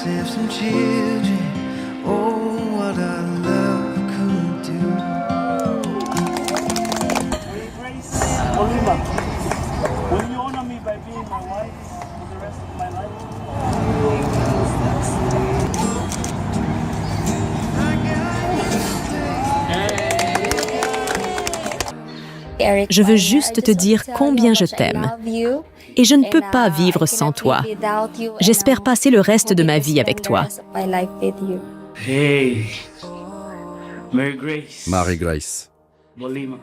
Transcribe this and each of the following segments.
save some children. Oh, what our love could do. Olima, will you honor me by being my wife for the rest of my life? Je veux juste te dire combien je t'aime. Et je ne peux pas vivre sans toi. J'espère passer le reste de ma vie avec toi. Hey, Mary Grace. Mary Grace. Olima.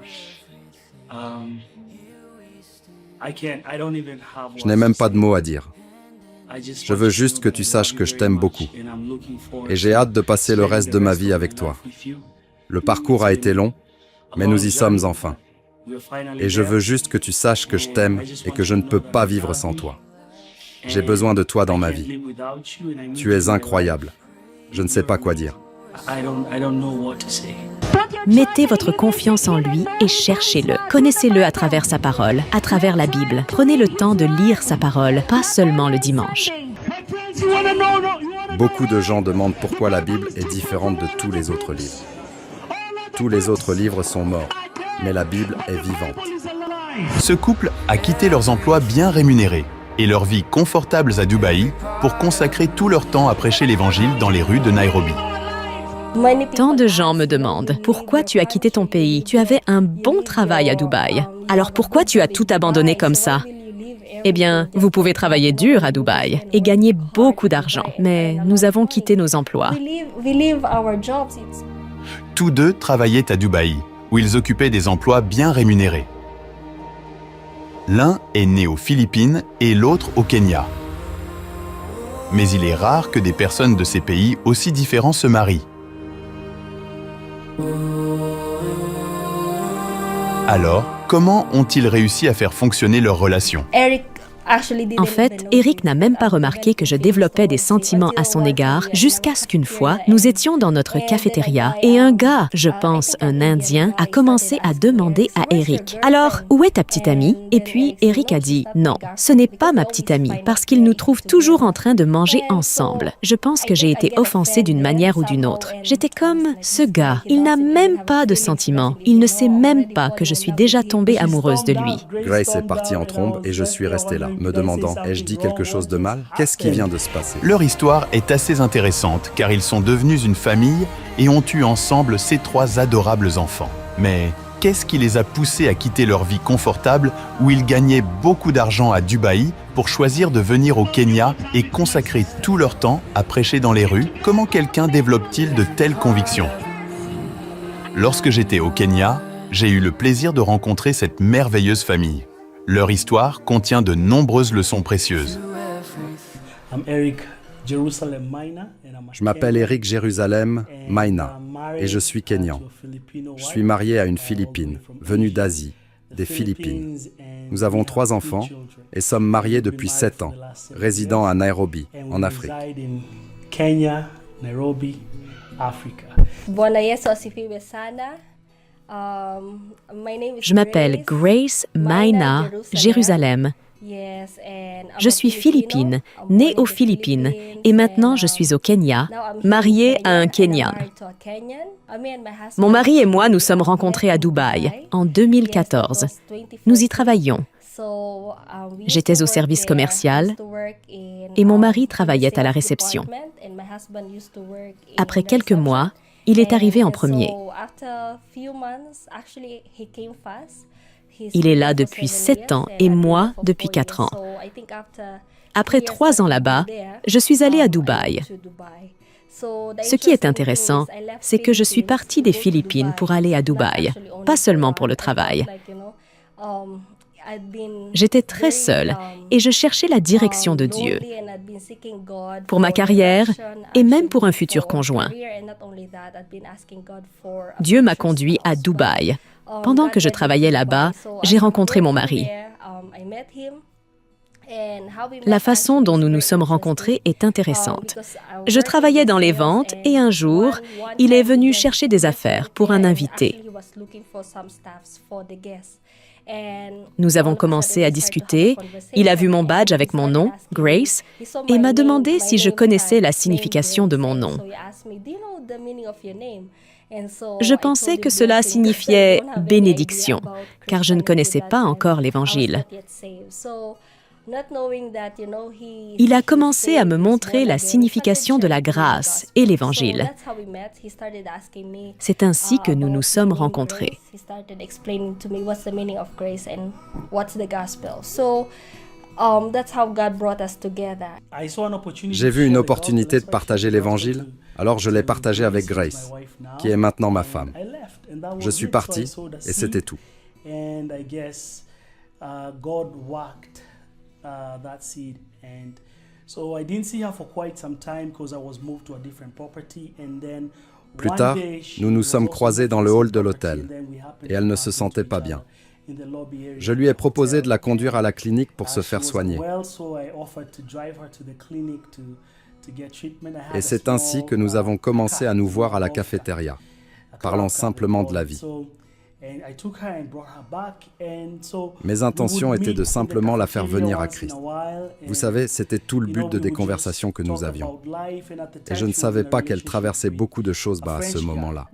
Je n'ai même pas de mots à dire. Je veux juste que tu saches que je t'aime beaucoup. Et j'ai hâte de passer le reste de ma vie avec toi. Le parcours a été long, mais nous y sommes enfin. Et je veux juste que tu saches que je t'aime et que je ne peux pas vivre sans toi. J'ai besoin de toi dans ma vie. Tu es incroyable. Je ne sais pas quoi dire. Mettez votre confiance en lui et cherchez-le. Connaissez-le à travers sa parole, à travers la Bible. Prenez le temps de lire sa parole, pas seulement le dimanche. Beaucoup de gens demandent pourquoi la Bible est différente de tous les autres livres. Tous les autres livres sont morts, mais la Bible est vivante. Ce couple a quitté leurs emplois bien rémunérés et leur vie confortables à Dubaï pour consacrer tout leur temps à prêcher l'Évangile dans les rues de Nairobi. Tant de gens me demandent, pourquoi tu as quitté ton pays? Tu avais un bon travail à Dubaï. Alors pourquoi tu as tout abandonné comme ça? Eh bien, vous pouvez travailler dur à Dubaï et gagner beaucoup d'argent, mais nous avons quitté nos emplois. Tous deux travaillaient à Dubaï, où ils occupaient des emplois bien rémunérés. L'un est né aux Philippines et l'autre au Kenya. Mais il est rare que des personnes de ces pays aussi différents se marient. Alors, comment ont-ils réussi à faire fonctionner leur relation? En fait, Eric n'a même pas remarqué que je développais des sentiments à son égard jusqu'à ce qu'une fois, nous étions dans notre cafétéria et un gars, je pense un Indien, a commencé à demander à Eric « Alors, où est ta petite amie ?» Et puis Eric a dit « Non, ce n'est pas ma petite amie parce qu'il nous trouve toujours en train de manger ensemble. » Je pense que j'ai été offensée d'une manière ou d'une autre. J'étais comme « Ce gars, il n'a même pas de sentiments. Il ne sait même pas que je suis déjà tombée amoureuse de lui. » Grace est partie en trombe et je suis restée là, me demandant « Ai-je dit quelque chose de mal? Qu'est-ce qui vient de se passer ?» Leur histoire est assez intéressante car ils sont devenus une famille et ont eu ensemble ces 3 adorables enfants. Mais qu'est-ce qui les a poussés à quitter leur vie confortable où ils gagnaient beaucoup d'argent à Dubaï pour choisir de venir au Kenya et consacrer tout leur temps à prêcher dans les rues? Comment quelqu'un développe-t-il de telles convictions? Lorsque j'étais au Kenya, j'ai eu le plaisir de rencontrer cette merveilleuse famille. Leur histoire contient de nombreuses leçons précieuses. Je m'appelle Eric Jérusalem Maina et je suis kényan. Je suis marié à une Philippine, venue d'Asie, des Philippines. Nous avons 3 enfants et sommes mariés depuis 7 ans, résidant à Nairobi, en Afrique. Je m'appelle Grace Maina Jérusalem. Je suis philippine, née aux Philippines, et maintenant je suis au Kenya, mariée à un Kenyan. Mon mari et moi nous sommes rencontrés à Dubaï en 2014. Nous y travaillions. J'étais au service commercial et mon mari travaillait à la réception. Après quelques mois, il est arrivé en premier. Il est là depuis 7 ans et moi depuis 4 ans. Après 3 ans là-bas, je suis allée à Dubaï. Ce qui est intéressant, c'est que je suis partie des Philippines pour aller à Dubaï, pas seulement pour le travail. J'étais très seule et je cherchais la direction de Dieu pour ma carrière et même pour un futur conjoint. Dieu m'a conduit à Dubaï. Pendant que je travaillais là-bas, j'ai rencontré mon mari. La façon dont nous nous sommes rencontrés est intéressante. Je travaillais dans les ventes et un jour, il est venu chercher des affaires pour un invité. Nous avons commencé à discuter, il a vu mon badge avec mon nom, Grace, et m'a demandé si je connaissais la signification de mon nom. Je pensais que cela signifiait « bénédiction », car je ne connaissais pas encore l'Évangile. Il a commencé à me montrer la signification de la grâce et l'Évangile. C'est ainsi que nous nous sommes rencontrés. J'ai vu une opportunité de partager l'Évangile, alors je l'ai partagé avec Grace, qui est maintenant ma femme. Je suis parti et c'était tout. That seed, and so I didn't see her for quite some time because I was moved to a different property, and then Plus tard, nous nous sommes croisés dans le hall de l'hôtel et elle ne se sentait pas bien. Je lui ai proposé de la conduire à la clinique pour se faire soigner. Et c'est ainsi que nous avons commencé à nous voir à la cafétéria, parlant simplement de la vie. Mes intentions étaient de simplement la faire venir à Christ. Vous savez, c'était tout le but des conversations que nous avions. Et je ne savais pas qu'elle traversait beaucoup de choses à ce moment-là.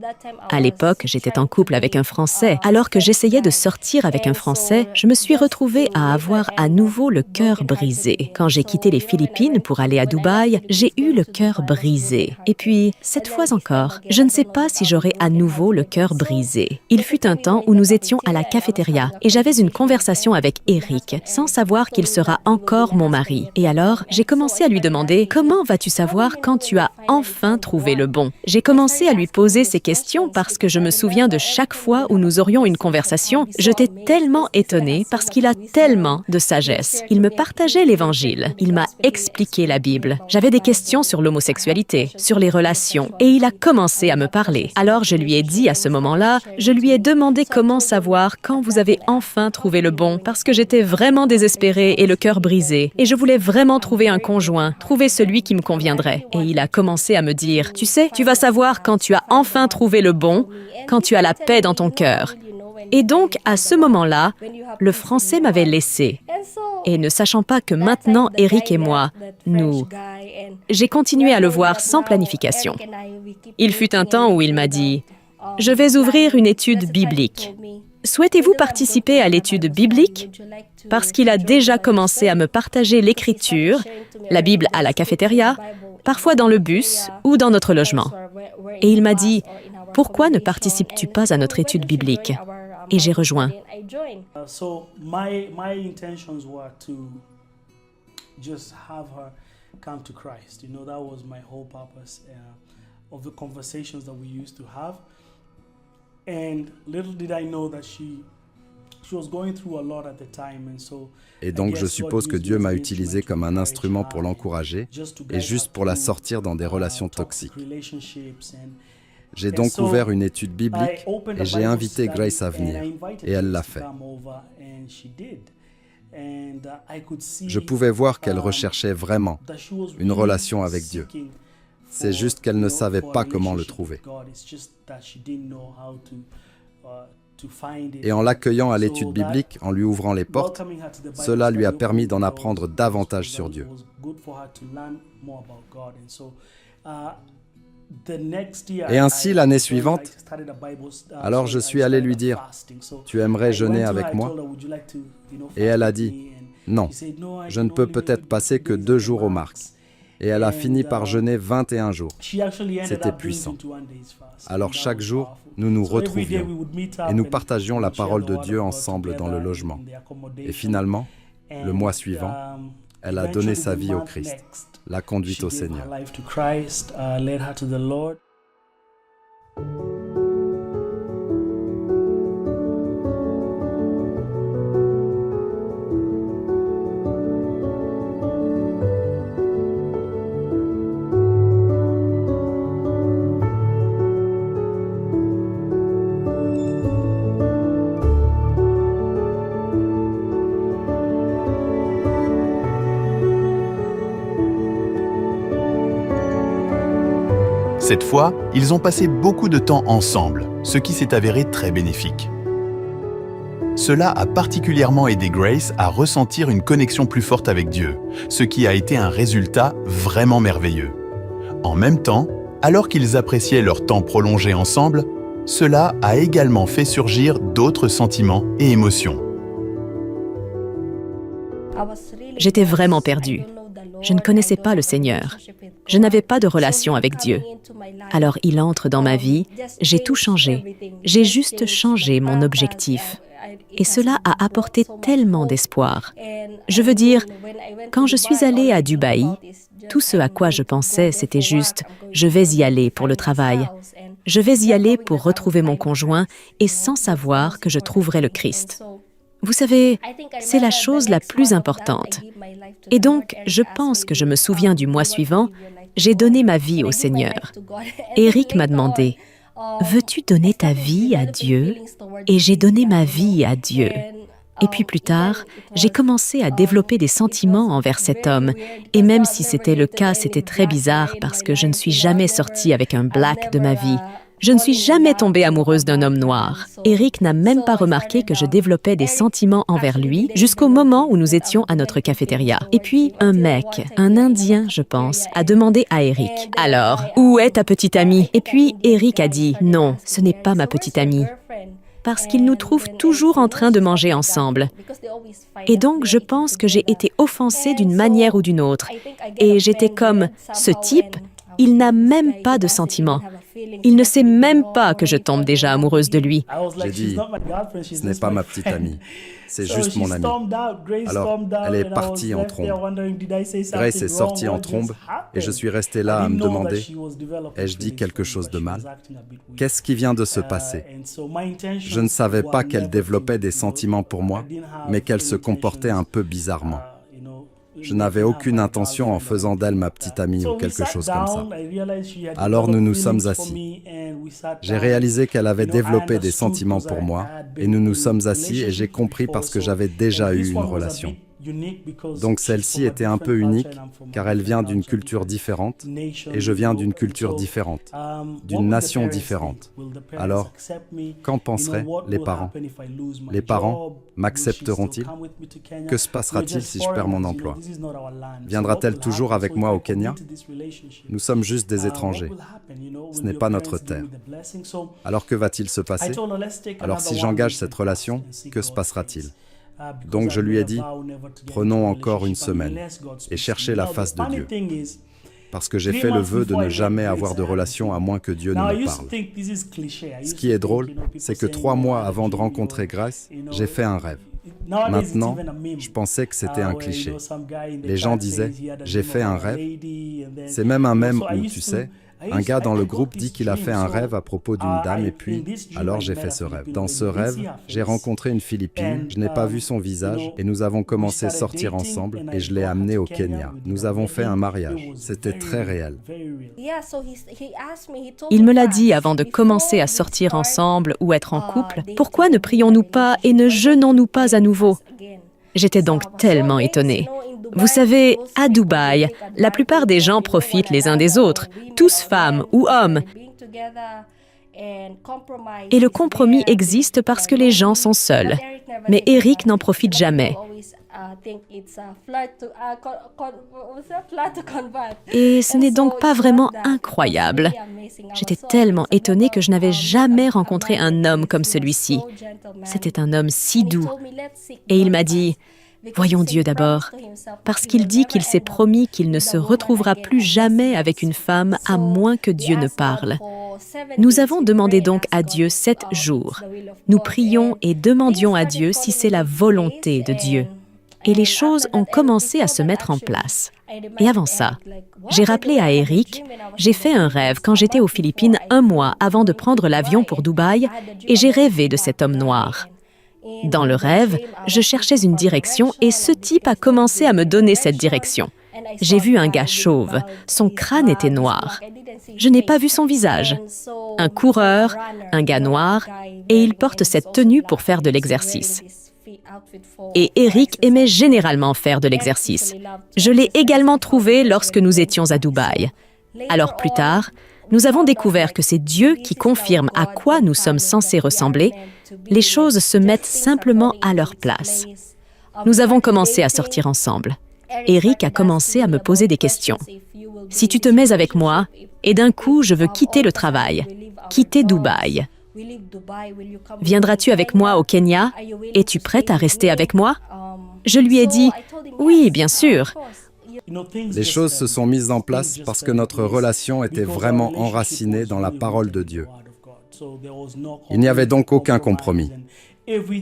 À l'époque, j'étais en couple avec un Français. Alors que j'essayais de sortir avec un Français, je me suis retrouvée à avoir à nouveau le cœur brisé. Quand j'ai quitté les Philippines pour aller à Dubaï, j'ai eu le cœur brisé. Et puis, cette fois encore, je ne sais pas si j'aurai à nouveau le cœur brisé. Il fut un temps où nous étions à la cafétéria et j'avais une conversation avec Eric sans savoir qu'il sera encore mon mari. Et alors, j'ai commencé à lui demander « Comment vas-tu savoir quand tu as enfin trouvé le bon ?» J'ai commencé à lui poser ces questions parce que je me souviens de chaque fois où nous aurions une conversation, j'étais tellement étonnée parce qu'il a tellement de sagesse. Il me partageait l'Évangile, il m'a expliqué la Bible. J'avais des questions sur l'homosexualité, sur les relations, et il a commencé à me parler. Alors je lui ai dit à ce moment-là, je lui ai demandé comment savoir quand vous avez enfin trouvé le bon, parce que j'étais vraiment désespérée et le cœur brisé, et je voulais vraiment trouver un conjoint, trouver celui qui me conviendrait. Et il a commencé à me dire, tu sais, tu vas savoir quand tu as enfin trouvé le bon, quand tu as la paix dans ton cœur. Et donc, à ce moment-là, le Français m'avait laissé. Et ne sachant pas que maintenant, Eric et moi, j'ai continué à le voir sans planification. Il fut un temps où il m'a dit, « Je vais ouvrir une étude biblique. Souhaitez-vous participer à l'étude biblique? » Parce qu'il a déjà commencé à me partager l'Écriture, la Bible à la cafétéria, parfois dans le bus ou dans notre logement. Et il m'a dit, « Pourquoi ne participes-tu pas à notre étude biblique ?» Et j'ai rejoint. So my intentions were to just have her come to Christ. You know, that was my whole purpose of the conversations that we used to have. And little did I know that she was going through a lot at the time, and so. Et donc je suppose que Dieu m'a utilisé comme un instrument pour l'encourager et juste pour la sortir dans des relations toxiques. J'ai donc ouvert une étude biblique et j'ai invité Grace à venir, et elle l'a fait. Je pouvais voir qu'elle recherchait vraiment une relation avec Dieu. C'est juste qu'elle ne savait pas comment le trouver. Et en l'accueillant à l'étude biblique, en lui ouvrant les portes, cela lui a permis d'en apprendre davantage sur Dieu. Et ainsi, l'année suivante, alors je suis allé lui dire, « Tu aimerais jeûner avec moi ?» Et elle a dit, « Non, je ne peux peut-être passer que 2 jours au max. » Et elle a fini par jeûner 21 jours. C'était puissant. Alors chaque jour, nous nous retrouvions et nous partagions la parole de Dieu ensemble dans le logement. Et finalement, le mois suivant, elle a donné sa vie au Christ, l'a conduite au Seigneur. Cette fois, ils ont passé beaucoup de temps ensemble, ce qui s'est avéré très bénéfique. Cela a particulièrement aidé Grace à ressentir une connexion plus forte avec Dieu, ce qui a été un résultat vraiment merveilleux. En même temps, alors qu'ils appréciaient leur temps prolongé ensemble, cela a également fait surgir d'autres sentiments et émotions. J'étais vraiment perdue. Je ne connaissais pas le Seigneur. Je n'avais pas de relation avec Dieu. Alors il entre dans ma vie, j'ai tout changé. J'ai juste changé mon objectif. Et cela a apporté tellement d'espoir. Je veux dire, quand je suis allée à Dubaï, tout ce à quoi je pensais, c'était juste « je vais y aller pour le travail ». Je vais y aller pour retrouver mon conjoint et sans savoir que je trouverai le Christ. Vous savez, c'est la chose la plus importante. Et donc, je pense que je me souviens du mois suivant, j'ai donné ma vie au Seigneur. Eric m'a demandé, « Veux-tu donner ta vie à Dieu ?» Et j'ai donné ma vie à Dieu. Et puis plus tard, j'ai commencé à développer des sentiments envers cet homme. Et même si c'était le cas, c'était très bizarre parce que je ne suis jamais sortie avec un black de ma vie. Je ne suis jamais tombée amoureuse d'un homme noir. Eric n'a même pas remarqué que je développais des sentiments envers lui jusqu'au moment où nous étions à notre cafétéria. Et puis, un mec, un Indien, je pense, a demandé à Eric, « Alors, où est ta petite amie ?» Et puis, Eric a dit, « Non, ce n'est pas ma petite amie. » Parce qu'ils nous trouvent toujours en train de manger ensemble. Et donc, je pense que j'ai été offensée d'une manière ou d'une autre. Et j'étais comme, ce type, il n'a même pas de sentiments. Il ne sait même pas que je tombe déjà amoureuse de lui. J'ai dit, ce n'est pas ma petite amie, c'est juste mon amie. Alors, elle est partie en trombe. Grace est sortie en trombe et je suis resté là à me demander, ai-je dit quelque chose de mal? Qu'est-ce qui vient de se passer? Je ne savais pas qu'elle développait des sentiments pour moi, mais qu'elle se comportait un peu bizarrement. Je n'avais aucune intention en faisant d'elle ma petite amie ou quelque chose comme ça. Alors nous nous sommes assis. J'ai réalisé qu'elle avait développé des sentiments pour moi et nous nous sommes assis et j'ai compris parce que j'avais déjà eu une relation. Donc celle-ci était un peu unique car elle vient d'une culture différente et je viens d'une culture différente, d'une nation différente. Alors, qu'en penseraient les parents? Les parents m'accepteront-ils? Que se passera-t-il si je perds mon emploi? Viendra-t-elle toujours avec moi au Kenya? Nous sommes juste des étrangers. Ce n'est pas notre terre. Alors que va-t-il se passer? Alors si j'engage cette relation, que se passera-t-il? Donc je lui ai dit, prenons encore une semaine et cherchez la face de Dieu. Parce que j'ai fait le vœu de ne jamais avoir de relation à moins que Dieu ne me parle. Ce qui est drôle, c'est que 3 mois avant de rencontrer Grace, j'ai fait un rêve. Maintenant, je pensais que c'était un cliché. Les gens disaient, j'ai fait un rêve. C'est même un mème où, tu sais, un gars dans le groupe dit qu'il a fait un rêve à propos d'une dame et puis, alors j'ai fait ce rêve. Dans ce rêve, j'ai rencontré une Philippine, je n'ai pas vu son visage et nous avons commencé à sortir ensemble et je l'ai amenée au Kenya. Nous avons fait un mariage. C'était très réel. Il me l'a dit avant de commencer à sortir ensemble ou être en couple. Pourquoi ne prions-nous pas et ne jeûnons-nous pas à nouveau? J'étais donc tellement étonnée. Vous savez, à Dubaï, la plupart des gens profitent les uns des autres, tous femmes ou hommes. Et le compromis existe parce que les gens sont seuls. Mais Eric n'en profite jamais. Et ce n'est donc pas vraiment incroyable. J'étais tellement étonnée que je n'avais jamais rencontré un homme comme celui-ci. C'était un homme si doux. Et il m'a dit, « Voyons Dieu d'abord, parce qu'il dit qu'il s'est promis qu'il ne se retrouvera plus jamais avec une femme à moins que Dieu ne parle. » Nous avons demandé donc à Dieu 7 jours. Nous prions et demandions à Dieu si c'est la volonté de Dieu. Et les choses ont commencé à se mettre en place. Et avant ça, j'ai rappelé à Eric, j'ai fait un rêve quand j'étais aux Philippines 1 mois avant de prendre l'avion pour Dubaï et j'ai rêvé de cet homme noir. Dans le rêve, je cherchais une direction et ce type a commencé à me donner cette direction. J'ai vu un gars chauve, son crâne était noir. Je n'ai pas vu son visage. Un coureur, un gars noir, et il porte cette tenue pour faire de l'exercice. Et Eric aimait généralement faire de l'exercice. Je l'ai également trouvé lorsque nous étions à Dubaï. Alors plus tard, nous avons découvert que c'est Dieu qui confirme à quoi nous sommes censés ressembler. Les choses se mettent simplement à leur place. Nous avons commencé à sortir ensemble. Eric a commencé à me poser des questions. Si tu te mets avec moi, et d'un coup je veux quitter le travail, quitter Dubaï, viendras-tu avec moi au Kenya? Es-tu prête à rester avec moi? Je lui ai dit, oui, bien sûr. Les choses se sont mises en place parce que notre relation était vraiment enracinée dans la parole de Dieu. Il n'y avait donc aucun compromis.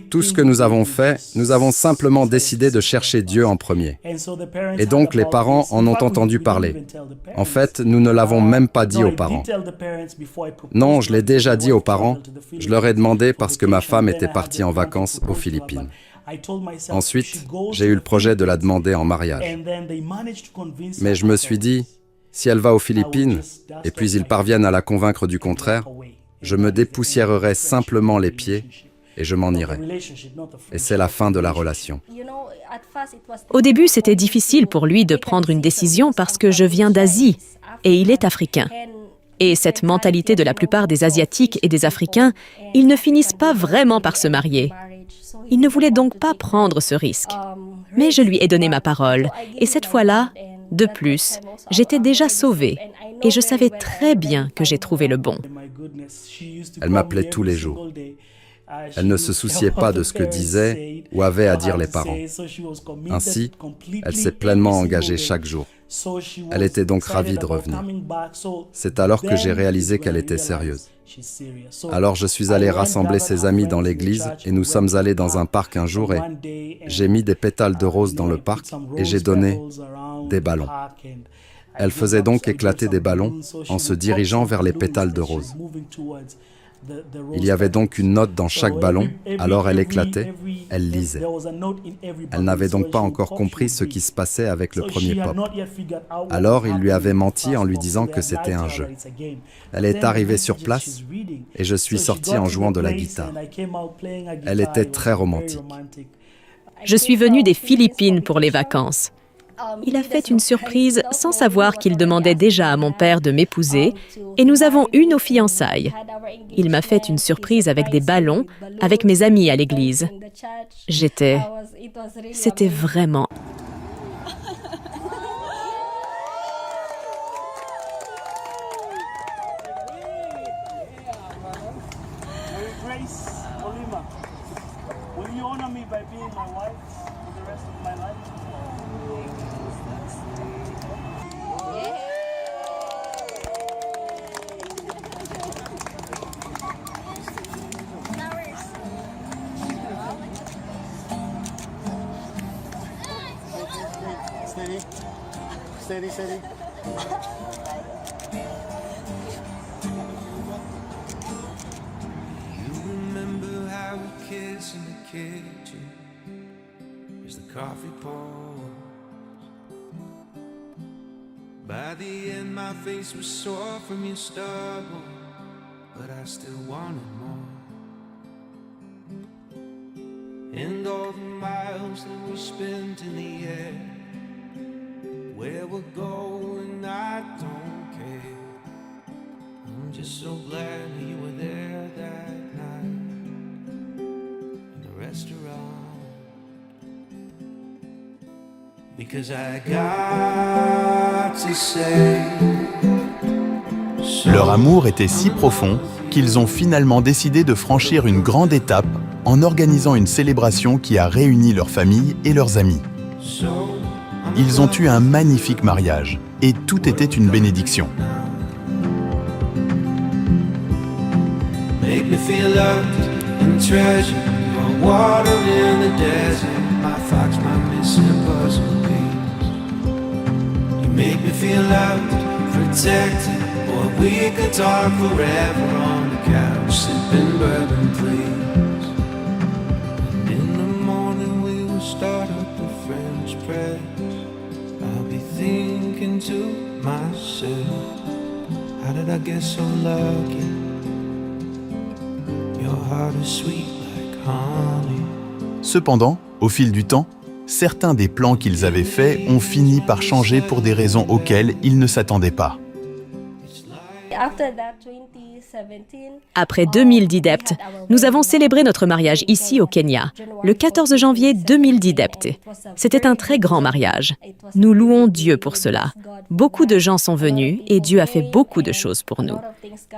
Tout ce que nous avons fait, nous avons simplement décidé de chercher Dieu en premier. Et donc les parents en ont entendu parler. En fait, nous ne l'avons même pas dit aux parents. Non, je l'ai déjà dit aux parents. Je leur ai demandé parce que ma femme était partie en vacances aux Philippines. Ensuite, j'ai eu le projet de la demander en mariage. Mais je me suis dit, si elle va aux Philippines, et puis ils parviennent à la convaincre du contraire, je me dépoussiérerai simplement les pieds et je m'en irai. Et c'est la fin de la relation. Au début, c'était difficile pour lui de prendre une décision parce que je viens d'Asie et il est africain. Et cette mentalité de la plupart des Asiatiques et des Africains, ils ne finissent pas vraiment par se marier. Il ne voulait donc pas prendre ce risque. Mais je lui ai donné ma parole. Et cette fois-là, de plus, j'étais déjà sauvée. Et je savais très bien que j'ai trouvé le bon. Elle m'appelait tous les jours. Elle ne se souciait pas de ce que disaient ou avaient à dire les parents. Ainsi, elle s'est pleinement engagée chaque jour. Elle était donc ravie de revenir. C'est alors que j'ai réalisé qu'elle était sérieuse. Alors je suis allé rassembler ses amis dans l'église et nous sommes allés dans un parc un jour et j'ai mis des pétales de rose dans le parc et j'ai donné des ballons. Elle faisait donc éclater des ballons en se dirigeant vers les pétales de rose. Il y avait donc une note dans chaque ballon, alors elle éclatait, elle lisait. Elle n'avait donc pas encore compris ce qui se passait avec le premier pop. Alors il lui avait menti en lui disant que c'était un jeu. Elle est arrivée sur place et je suis sorti en jouant de la guitare. Elle était très romantique. Je suis venue des Philippines pour les vacances. Il a fait une surprise sans savoir qu'il demandait déjà à mon père de m'épouser et nous avons eu nos fiançailles. Il m'a fait une surprise avec des ballons, avec mes amis à l'église. C'était vraiment... Steady. You remember how we kissed in the kitchen as the coffee pours. By the end my face was sore from your struggle, but I still wanted more. And all the miles that we spent in the air, where we're going, I don't care. I'm just so glad you were there that night in the restaurant. Because I got to say. Leur amour était si profond qu'ils ont finalement décidé de franchir une grande étape en organisant une célébration qui a réuni leur famille et leurs amis. Ils ont eu un magnifique mariage et tout était une bénédiction. Make me feel loved and treasured. My water in the desert. My fox, my missing puzzle piece. You make me feel loved, protected. Boy, we could talk forever on the couch, sipping bourbon, please. And in the morning we will start up the French press. I'll be thinking to myself, how did I get so lucky? Your heart is sweet like honey. Cependant, au fil du temps, certains des plans qu'ils avaient faits ont fini par changer pour des raisons auxquelles ils ne s'attendaient pas. Après 2010 depth, nous avons célébré notre mariage ici au Kenya, le 14 janvier 2010 depth. C'était un très grand mariage. Nous louons Dieu pour cela. Beaucoup de gens sont venus et Dieu a fait beaucoup de choses pour nous.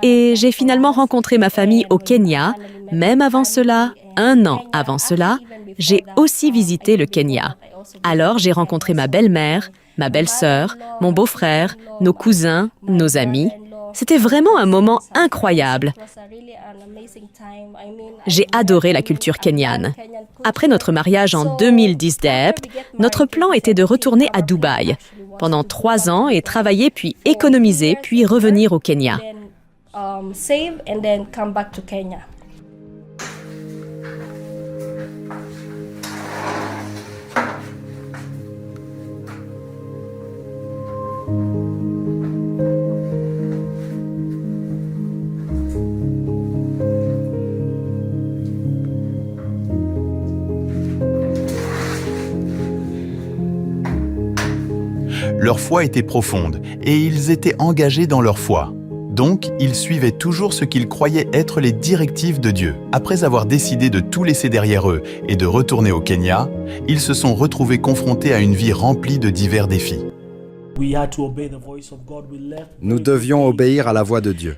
Et j'ai finalement rencontré ma famille au Kenya. Même avant cela, 1 an avant cela, j'ai aussi visité le Kenya. Alors j'ai rencontré ma belle-mère, ma belle-sœur, mon beau-frère, nos cousins, nos amis. C'était vraiment un moment incroyable. J'ai adoré la culture kenyane. Après notre mariage en 2010 depth, notre plan était de retourner à Dubaï pendant 3 ans et travailler puis économiser puis revenir au Kenya. Leur foi était profonde et ils étaient engagés dans leur foi. Donc, ils suivaient toujours ce qu'ils croyaient être les directives de Dieu. Après avoir décidé de tout laisser derrière eux et de retourner au Kenya, ils se sont retrouvés confrontés à une vie remplie de divers défis. Nous devions obéir à la voix de Dieu.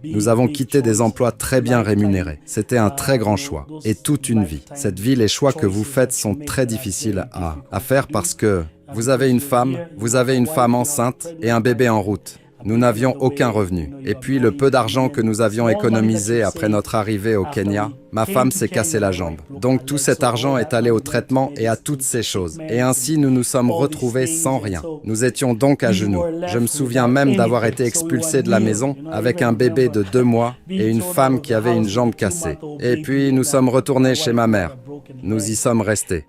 Nous avons quitté des emplois très bien rémunérés. C'était un très grand choix et toute une vie. Cette vie, les choix que vous faites sont très difficiles à faire parce que vous avez une femme enceinte et un bébé en route. Nous n'avions aucun revenu. Et puis le peu d'argent que nous avions économisé après notre arrivée au Kenya, ma femme s'est cassé la jambe. Donc tout cet argent est allé au traitement et à toutes ces choses. Et ainsi nous nous sommes retrouvés sans rien. Nous étions donc à genoux. Je me souviens même d'avoir été expulsé de la maison avec un bébé de 2 mois et une femme qui avait une jambe cassée. Et puis nous sommes retournés chez ma mère. Nous y sommes restés.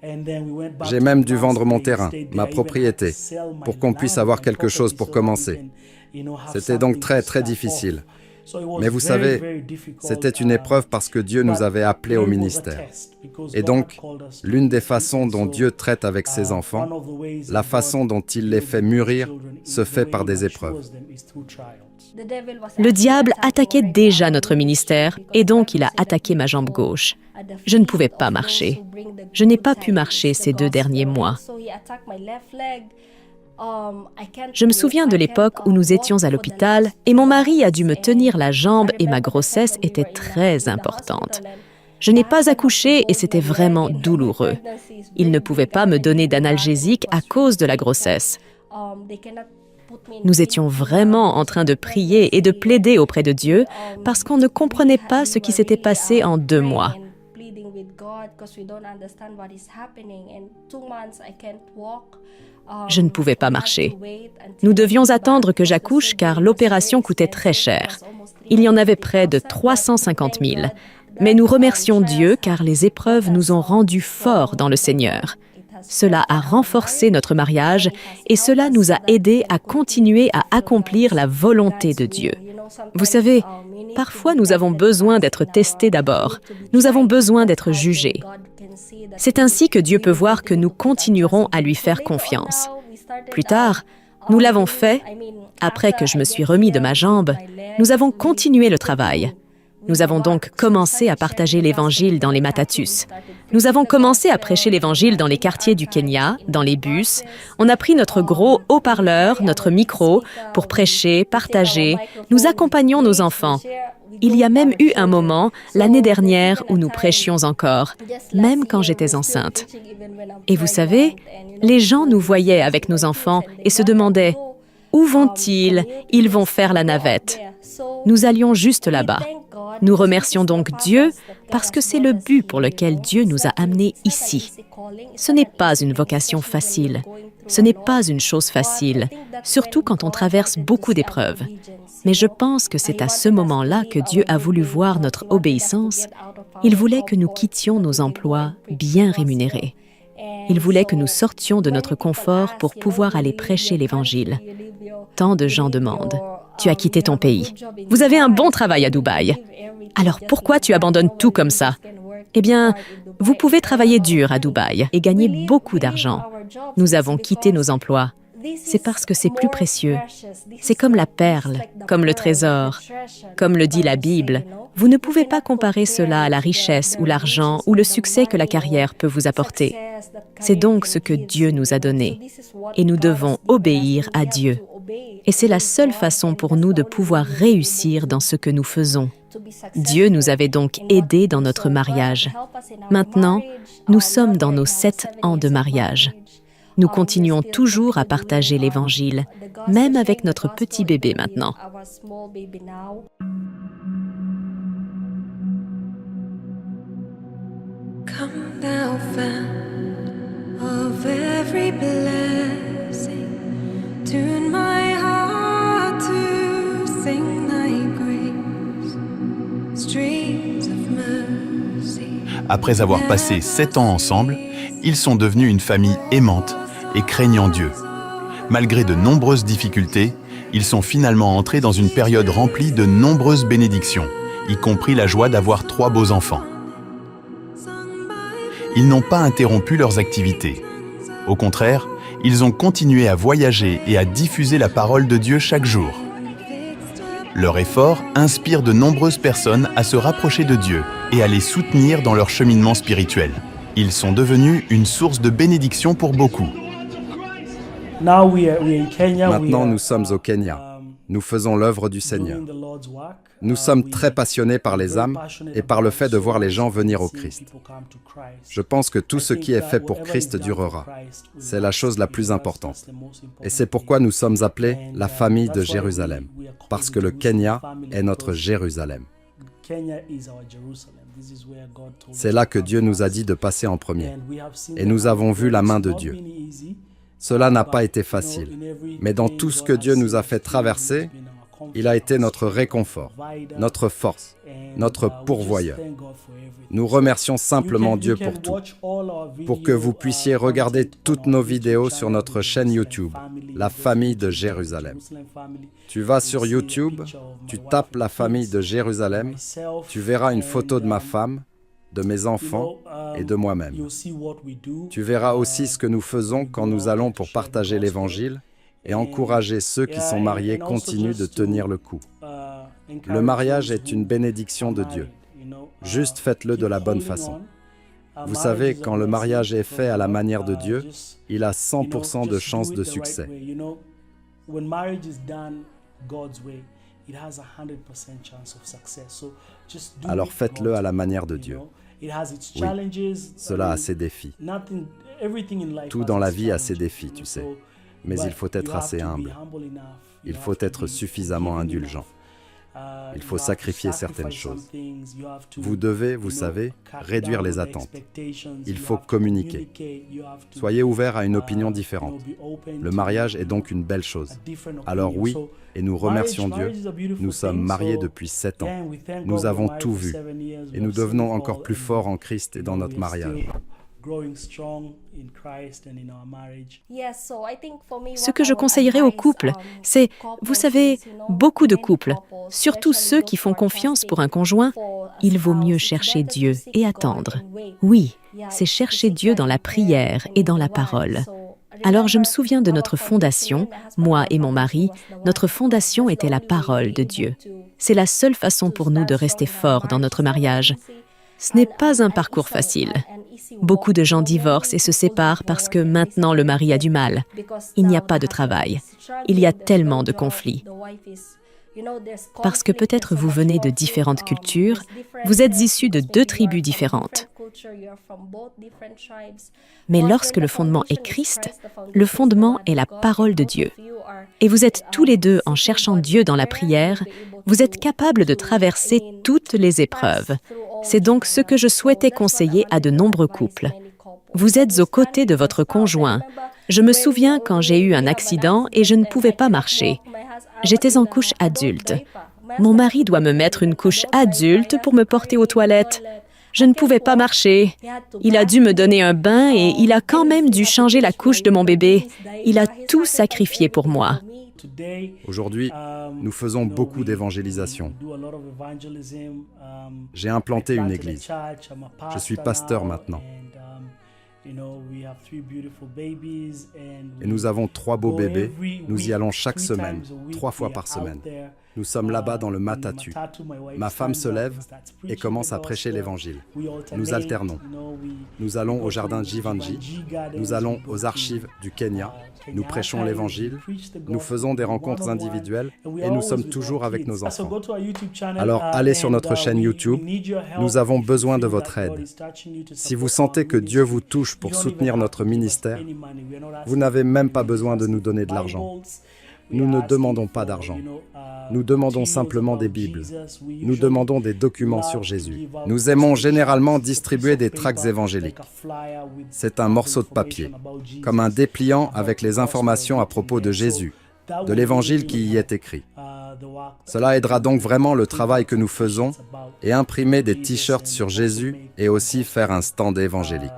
J'ai même dû vendre mon terrain, ma propriété, pour qu'on puisse avoir quelque chose pour commencer. C'était donc très, très difficile. Mais vous savez, c'était une épreuve parce que Dieu nous avait appelés au ministère. Et donc, l'une des façons dont Dieu traite avec ses enfants, la façon dont il les fait mûrir, se fait par des épreuves. Le diable attaquait déjà notre ministère et donc il a attaqué ma jambe gauche. Je ne pouvais pas marcher. Je n'ai pas pu marcher ces 2 derniers mois. Je me souviens de l'époque où nous étions à l'hôpital et mon mari a dû me tenir la jambe et ma grossesse était très importante. Je n'ai pas accouché et c'était vraiment douloureux. Il ne pouvait pas me donner d'analgésique à cause de la grossesse. Nous étions vraiment en train de prier et de plaider auprès de Dieu parce qu'on ne comprenait pas ce qui s'était passé en 2 mois. Je ne pouvais pas marcher. Nous devions attendre que j'accouche car l'opération coûtait très cher. Il y en avait près de 350 000. Mais nous remercions Dieu car les épreuves nous ont rendus forts dans le Seigneur. Cela a renforcé notre mariage et cela nous a aidés à continuer à accomplir la volonté de Dieu. Vous savez, parfois nous avons besoin d'être testés d'abord. Nous avons besoin d'être jugés. C'est ainsi que Dieu peut voir que nous continuerons à lui faire confiance. Plus tard, nous l'avons fait. Après que je me suis remis de ma jambe, nous avons continué le travail. Nous avons donc commencé à partager l'Évangile dans les matatus. Nous avons commencé à prêcher l'Évangile dans les quartiers du Kenya, dans les bus. On a pris notre gros haut-parleur, notre micro, pour prêcher, partager. Nous accompagnons nos enfants. Il y a même eu un moment, l'année dernière, où nous prêchions encore, même quand j'étais enceinte. Et vous savez, les gens nous voyaient avec nos enfants et se demandaient « Où vont-ils? Ils vont faire la navette. » Nous allions juste là-bas. Nous remercions donc Dieu parce que c'est le but pour lequel Dieu nous a amenés ici. Ce n'est pas une vocation facile. Ce n'est pas une chose facile, surtout quand on traverse beaucoup d'épreuves. Mais je pense que c'est à ce moment-là que Dieu a voulu voir notre obéissance. Il voulait que nous quittions nos emplois bien rémunérés. Il voulait que nous sortions de notre confort pour pouvoir aller prêcher l'Évangile. Tant de gens demandent « Tu as quitté ton pays. Vous avez un bon travail à Dubaï. Alors pourquoi tu abandonnes tout comme ça ?» Eh bien, vous pouvez travailler dur à Dubaï et gagner beaucoup d'argent. Nous avons quitté nos emplois. c'est parce que c'est plus précieux. C'est comme la perle, comme le trésor. Comme le dit la Bible, vous ne pouvez pas comparer cela à la richesse ou l'argent ou le succès que la carrière peut vous apporter. C'est donc ce que Dieu nous a donné. Et nous devons obéir à Dieu. Et c'est la seule façon pour nous de pouvoir réussir dans ce que nous faisons. Dieu nous avait donc aidés dans notre mariage. Maintenant, nous sommes dans nos 7 ans de mariage. Nous continuons toujours à partager l'Évangile, même avec notre petit bébé maintenant. Come thou fount of every blessing, tune my heart to sing thy grace, streams of mercy. Après avoir passé 7 ans ensemble, ils sont devenus une famille aimante et craignant Dieu. Malgré de nombreuses difficultés, ils sont finalement entrés dans une période remplie de nombreuses bénédictions, y compris la joie d'avoir 3 beaux enfants. Ils n'ont pas interrompu leurs activités. Au contraire, ils ont continué à voyager et à diffuser la parole de Dieu chaque jour. Leur effort inspire de nombreuses personnes à se rapprocher de Dieu et à les soutenir dans leur cheminement spirituel. Ils sont devenus une source de bénédiction pour beaucoup. Maintenant, nous sommes au Kenya. Nous faisons l'œuvre du Seigneur. Nous sommes très passionnés par les âmes et par le fait de voir les gens venir au Christ. Je pense que tout ce qui est fait pour Christ durera. C'est la chose la plus importante. Et c'est pourquoi nous sommes appelés la famille de Jérusalem, parce que le Kenya est notre Jérusalem. C'est là que Dieu nous a dit de passer en premier. Et nous avons vu la main de Dieu. Cela n'a pas été facile, mais dans tout ce que Dieu nous a fait traverser, il a été notre réconfort, notre force, notre pourvoyeur. Nous remercions simplement Dieu pour tout. Pour que vous puissiez regarder toutes nos vidéos sur notre chaîne YouTube, La Famille de Jérusalem. Tu vas sur YouTube, tu tapes La Famille de Jérusalem, tu verras une photo de ma femme, de mes enfants et de moi-même. Tu verras aussi ce que nous faisons quand nous allons pour partager l'Évangile et encourager ceux qui sont mariés continuent de tenir le coup. Le mariage est une bénédiction de Dieu. Juste faites-le de la bonne façon. Vous savez, quand le mariage est fait à la manière de Dieu, il a 100% de chances de succès. Alors faites-le à la manière de Dieu. Oui, cela a ses défis. Tout dans la vie a ses défis, tu sais. Mais il faut être assez humble. Il faut être suffisamment indulgent. Il faut sacrifier certaines choses. Vous devez, vous savez, réduire les attentes. Il faut communiquer. Soyez ouverts à une opinion différente. Le mariage est donc une belle chose. Alors oui, et nous remercions Dieu, nous sommes mariés depuis 7 ans. Nous avons tout vu. Et nous devenons encore plus forts en Christ et dans notre mariage. Ce que je conseillerais aux couples, c'est, vous savez, beaucoup de couples, surtout ceux qui font confiance pour un conjoint, il vaut mieux chercher Dieu et attendre. Oui, c'est chercher Dieu dans la prière et dans la parole. Alors je me souviens de notre fondation, moi et mon mari, notre fondation était la parole de Dieu. C'est la seule façon pour nous de rester forts dans notre mariage. Ce n'est pas un parcours facile. Beaucoup de gens divorcent et se séparent parce que maintenant le mari a du mal. Il n'y a pas de travail. Il y a tellement de conflits. Parce que peut-être vous venez de différentes cultures, vous êtes issus de 2 tribus différentes. Mais lorsque le fondement est Christ, le fondement est la parole de Dieu. Et vous êtes tous les deux, en cherchant Dieu dans la prière, vous êtes capables de traverser toutes les épreuves. C'est donc ce que je souhaitais conseiller à de nombreux couples. Vous êtes aux côtés de votre conjoint. Je me souviens quand j'ai eu un accident et je ne pouvais pas marcher. J'étais en couche adulte. Mon mari doit me mettre une couche adulte pour me porter aux toilettes. Je ne pouvais pas marcher. Il a dû me donner un bain et il a quand même dû changer la couche de mon bébé. Il a tout sacrifié pour moi. Aujourd'hui, nous faisons beaucoup d'évangélisation. J'ai implanté une église. Je suis pasteur maintenant. Et nous avons 3 beaux bébés. Nous y allons chaque semaine, 3 fois par semaine. Nous sommes là-bas dans le Matatu. Ma femme se lève et commence à prêcher l'Évangile. Nous alternons. Nous allons au jardin de Jivanji. Nous allons aux archives du Kenya. Nous prêchons l'Évangile. Nous faisons des rencontres individuelles et nous sommes toujours avec nos enfants. Alors allez sur notre chaîne YouTube. Nous avons besoin de votre aide. Si vous sentez que Dieu vous touche pour soutenir notre ministère, vous n'avez même pas besoin de nous donner de l'argent. Nous ne demandons pas d'argent. Nous demandons simplement des Bibles. Nous demandons des documents sur Jésus. Nous aimons généralement distribuer des tracts évangéliques. C'est un morceau de papier, comme un dépliant avec les informations à propos de Jésus, de l'Évangile qui y est écrit. Cela aidera donc vraiment le travail que nous faisons et imprimer des t-shirts sur Jésus et aussi faire un stand évangélique.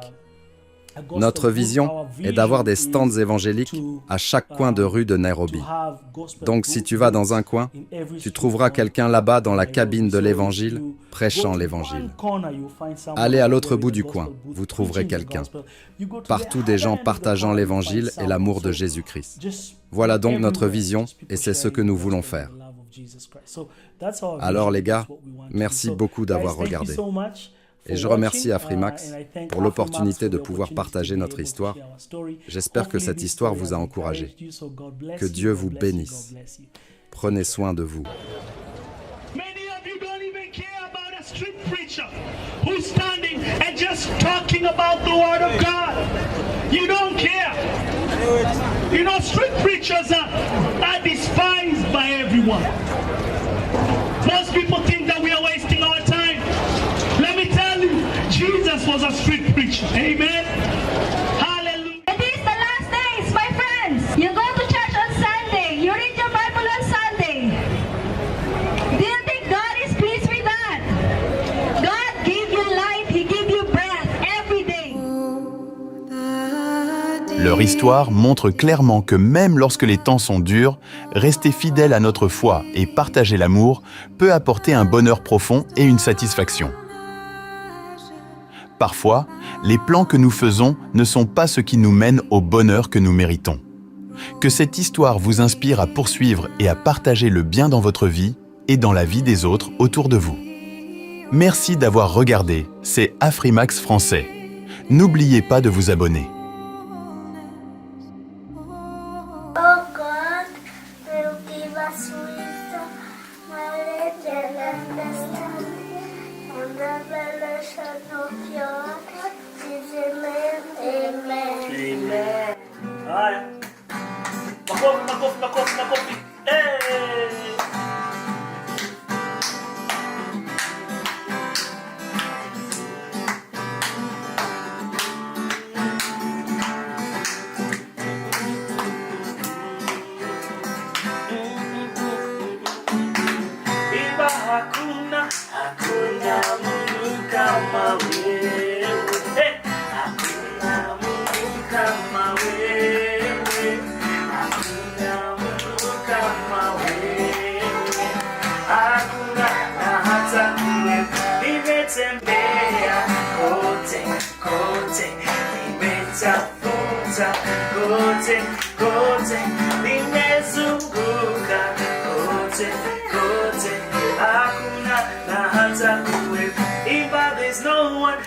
Notre vision est d'avoir des stands évangéliques à chaque coin de rue de Nairobi. Donc si tu vas dans un coin, tu trouveras quelqu'un là-bas dans la cabine de l'Évangile, prêchant l'Évangile. Allez à l'autre bout du coin, vous trouverez quelqu'un. Partout des gens partageant l'Évangile et l'amour de Jésus-Christ. Voilà donc notre vision et c'est ce que nous voulons faire. Alors les gars, merci beaucoup d'avoir regardé. Et je remercie Afrimax pour l'opportunité de pouvoir partager notre histoire. J'espère que cette histoire vous a encouragé. Que Dieu vous bénisse. Prenez soin de vous. Jesus was a street preacher. Amen. Hallelujah. It is the last days, my friends. You go to church on Sunday. You read your Bible on Sunday. Do you think God is pleased with that? God gives you life. He gives you breath every day. Leur histoire montre clairement que même lorsque les temps sont durs, rester fidèle à notre foi et partager l'amour peut apporter un bonheur profond et une satisfaction. Parfois, les plans que nous faisons ne sont pas ce qui nous mène au bonheur que nous méritons. Que cette histoire vous inspire à poursuivre et à partager le bien dans votre vie et dans la vie des autres autour de vous. Merci d'avoir regardé, c'est Afrimax Français. N'oubliez pas de vous abonner. Oh God, will give us wisdom, knowledge and understanding, and the revelation of your word. Amen. Amen. Haya. Makofi, makofi, makofi, makofi. Hey! Iba hakuna Mungu kama wewe. Hey! Hakuna Mungu kama wewe. Hakuna Mungu kama wewe. Hakuna na hata wewe. Nimetembea kote kote, nimetafuta kote kote, nimezunguka kote kote. Hakuna na hata wewe. If there's no one